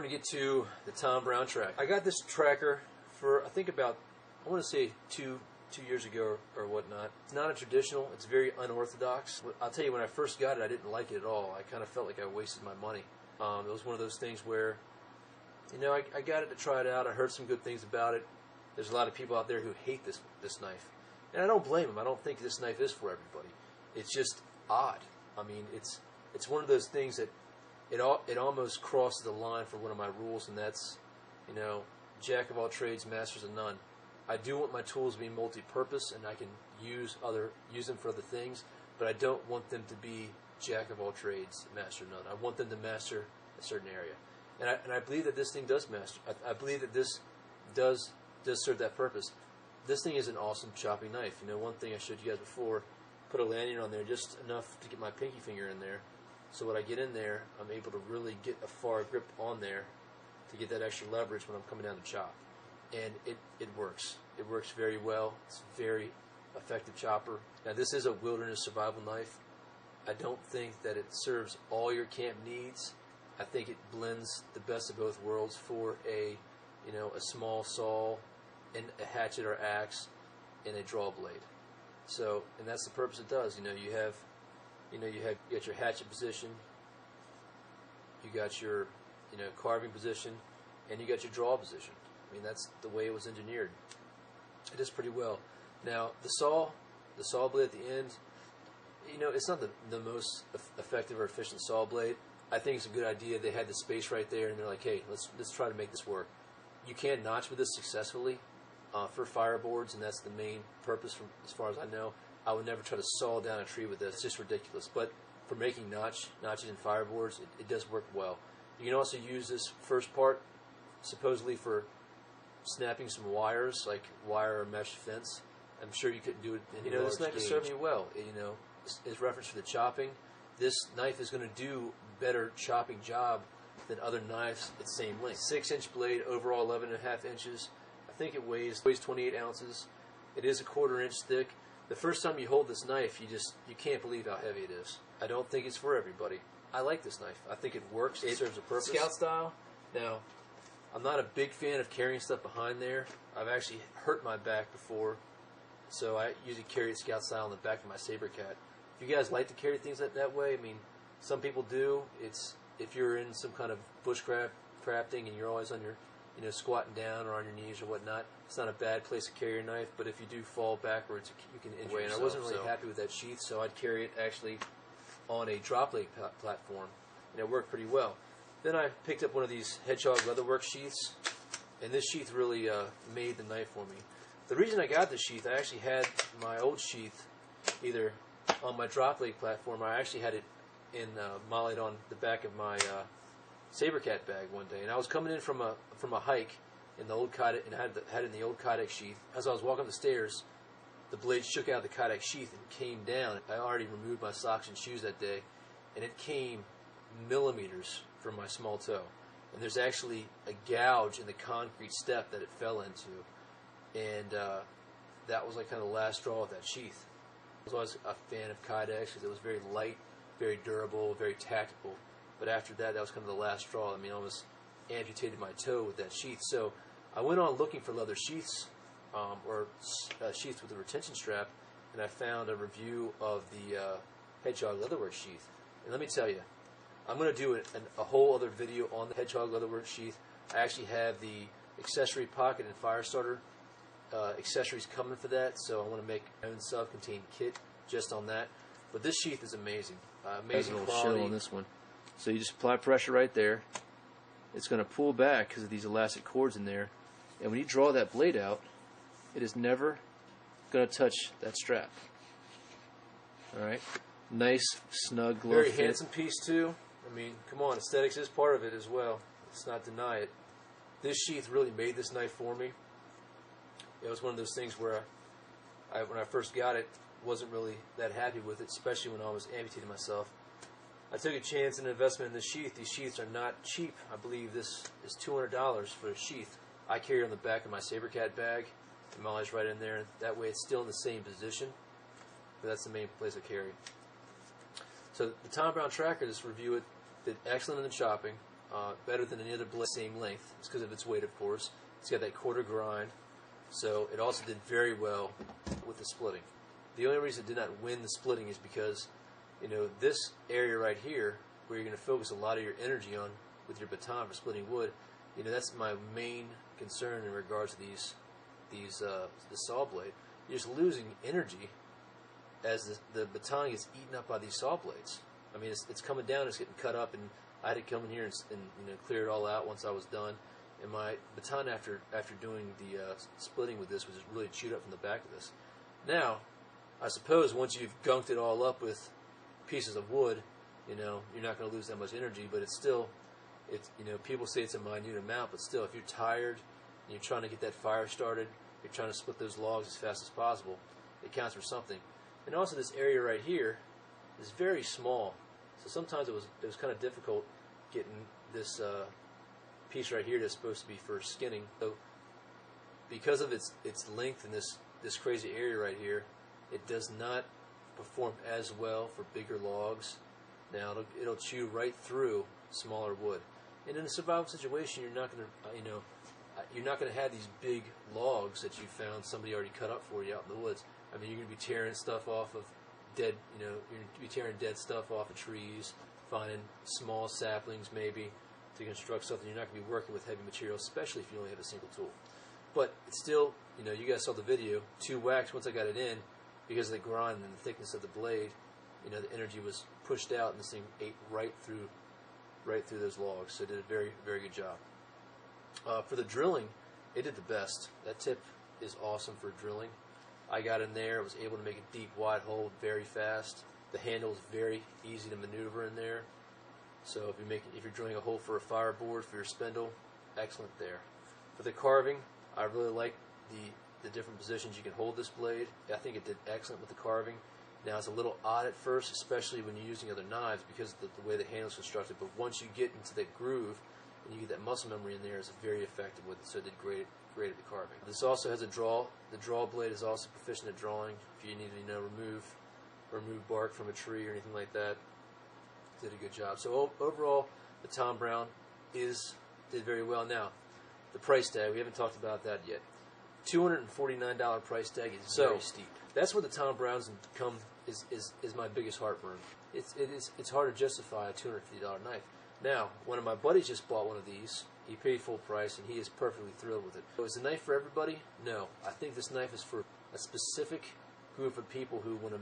to get to the Tom Brown track. I got this tracker for, I think about, I want to say two years ago or whatnot. It's not a traditional, it's very unorthodox. I'll tell you, when I first got it, I didn't like it at all. I kind of felt like I wasted my money. It was one of those things where, you know, I got it to try it out. I heard some good things about it. There's a lot of people out there who hate this knife. And I don't blame them. I don't think this knife is for everybody. It's just odd. I mean, it's one of those things that it almost crosses the line for one of my rules, and that's, you know, jack of all trades, masters of none. I do want my tools to be multi-purpose, and I can use them for other things, but I don't want them to be jack of all trades, master of none. I want them to master a certain area, and I believe that this thing does master. I believe that this does serve that purpose. This thing is an awesome chopping knife. You know, one thing I showed you guys before, put a lanyard on there just enough to get my pinky finger in there, so when I get in there, I'm able to really get a far grip on there to get that extra leverage when I'm coming down to chop. And it works. It works very well. It's a very effective chopper. Now, this is a wilderness survival knife. I don't think that it serves all your camp needs. I think it blends the best of both worlds for a small saw and a hatchet or axe and a draw blade. So, and that's the purpose it does. You got your hatchet position, you got your carving position, and you got your draw position. I mean, that's the way it was engineered. It is pretty well. Now, the saw blade at the end, it's not the most effective or efficient saw blade. I think it's a good idea. They had the space right there, and they're like, hey, let's try to make this work. You can notch with this successfully for fireboards, and that's the main purpose as far as I know. I would never try to saw down a tree with this. It's just ridiculous. But for making notches in fireboards, it does work well. You can also use this first part supposedly for snapping some wires, like wire or mesh fence. I'm sure you couldn't do it in this knife is serving you well. As reference for the chopping, this knife is going to do better chopping job than other knives at the same length. 6-inch blade, overall 11.5 inches. I think it weighs 28 ounces. It is a 1/4 inch thick. The first time you hold this knife, you can't believe how heavy it is. I don't think it's for everybody. I like this knife. I think it works. It serves a purpose. Scout style. Now, I'm not a big fan of carrying stuff behind there. I've actually hurt my back before, so I usually carry it Scout style on the back of my Sabercat. If you guys like to carry things that way, I mean, some people do. It's if you're in some kind of bushcrafting and you're always on your, squatting down or on your knees or whatnot, it's not a bad place to carry your knife. But if you do fall backwards, you can injure yourself. And I wasn't really happy with that sheath, so I'd carry it actually on a drop leg platform, and it worked pretty well. Then I picked up one of these Hedgehog Leatherworks sheaths, and this sheath really made the knife for me. The reason I got this sheath, I actually had my old sheath either on my drop leg platform, or I actually had it in mollied on the back of my Sabercat bag one day, and I was coming in from a hike in the old Kydex, and had it in the old Kydex sheath. As I was walking up the stairs, the blade shook out of the Kydex sheath and came down. I already removed my socks and shoes that day, and it came millimeters from my small toe. And there's actually a gouge in the concrete step that it fell into, and that was like kind of the last straw of that sheath. I was always a fan of Kydex because it was very light, very durable, very tactical. But after that, that was kind of the last straw. I mean, I almost amputated my toe with that sheath. So I went on looking for leather sheaths, or sheaths with a retention strap, and I found a review of the Hedgehog Leatherworks sheath. And let me tell you, I'm going to do a whole other video on the Hedgehog Leatherworks sheath. I actually have the accessory pocket and fire starter accessories coming for that, so I want to make my own self-contained kit just on that. But this sheath is amazing. Amazing quality. Show on this one. So you just apply pressure right there. It's going to pull back because of these elastic cords in there. And when you draw that blade out, it is never going to touch that strap. Alright? Nice, snug glove fit. Very handsome piece too. I mean, come on, aesthetics is part of it as well. Let's not deny it. This sheath really made this knife for me. It was one of those things where when I first got it, wasn't really that happy with it, especially when I was amputating myself. I took a chance in an investment in this sheath. These sheaths are not cheap. I believe this is $200 for a sheath. I carry it on the back of my Sabercat bag. The molly's right in there. That way it's still in the same position. But that's the main place I carry. So the Tom Brown Tracker, this review, it did excellent in the chopping. better than any other blade, same length. It's because of its weight, of course. It's got that quarter grind, so it also did very well with the splitting. The only reason it did not win the splitting is because, you know, this area right here, where you're going to focus a lot of your energy on with your baton for splitting wood, you know, that's my main concern in regards to the saw blade. You're just losing energy as the baton gets eaten up by these saw blades. I mean, it's coming down, it's getting cut up, and I had to come in here and you know, clear it all out once I was done. And my baton, after doing the splitting with this, was just really chewed up from the back of this. Now, I suppose once you've gunked it all up with pieces of wood, you know, you're not going to lose that much energy. But it's still, you know, people say it's a minute amount, but still, if you're tired and you're trying to get that fire started, you're trying to split those logs as fast as possible, it counts for something. And also, this area right here is very small, so sometimes it was kind of difficult getting this piece right here that's supposed to be for skinning. So because of its length and this crazy area right here, it does not perform as well for bigger logs. Now it'll chew right through smaller wood, and in a survival situation, you're not going to, you're not going to have these big logs that you found somebody already cut up for you out in the woods. I mean, you're going to be tearing stuff off of dead, you know, you're going to be tearing dead stuff off of trees, finding small saplings maybe to construct something. You're not going to be working with heavy material, especially if you only have a single tool. But it's still, you know, you guys saw the video, 2 whacks once I got it in, because of the grind and the thickness of the blade, you know, the energy was pushed out and this thing ate right through those logs. So it did a very, very good job. For the drilling, it did the best. That tip is awesome for drilling. I got in there, was able to make a deep, wide hole very fast. The handle is very easy to maneuver in there. So if you're drilling a hole for a fireboard for your spindle, excellent there. For the carving, I really like the different positions you can hold this blade. I think it did excellent with the carving. Now, it's a little odd at first, especially when you're using other knives because of the way the handle is constructed. But once you get into that groove and you get that muscle memory in there, it's very effective with it. So it did great at the carving. This also has a draw. The draw blade is also proficient at drawing. If you need to, you know, remove bark from a tree or anything like that, did a good job. So overall, the Tom Brown did very well. Now, the price tag, we haven't talked about that yet. $249 price tag is very steep. That's where the Tom Browns is my biggest heartburn. It's hard to justify a $250 knife. Now, one of my buddies just bought one of these. He paid full price, and he is perfectly thrilled with it. So is the knife for everybody? No. I think this knife is for a specific group of people who want to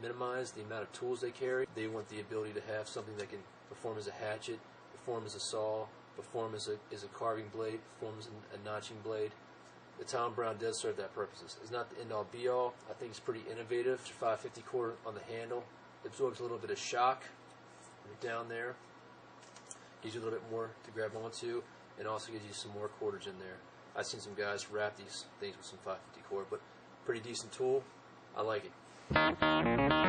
minimize the amount of tools they carry. They want the ability to have something that can perform as a hatchet, perform as a saw, perform as a carving blade, perform as a notching blade. The Tom Brown does serve that purpose. It's not the end-all be-all. I think it's pretty innovative. 550 core on the handle. It absorbs a little bit of shock down there. Gives you a little bit more to grab onto, and also gives you some more cordage in there. I've seen some guys wrap these things with some 550 core, but pretty decent tool. I like it.